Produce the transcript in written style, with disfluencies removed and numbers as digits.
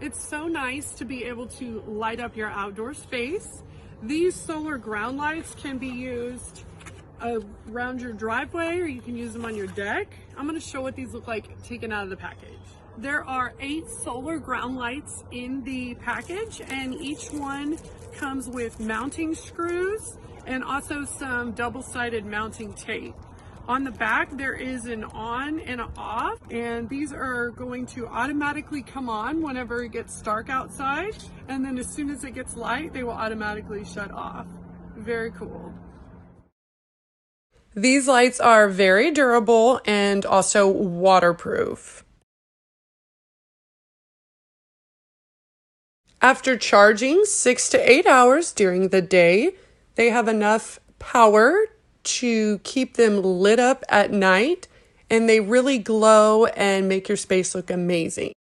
It's so nice to be able to light up your outdoor space. These solar ground lights can be used around your driveway, or you can use them on your deck. I'm going to show what these look like taken out of the package. There are 8 solar ground lights in the package, and each one comes with mounting screws and also some double-sided mounting tape. On the back, there is an on and an off, and these are going to automatically come on whenever it gets dark outside, and then as soon as it gets light, they will automatically shut off. Very cool. These lights are very durable and also waterproof. After charging 6 to 8 hours during the day, they have enough power to keep them lit up at night, and they really glow and make your space look amazing.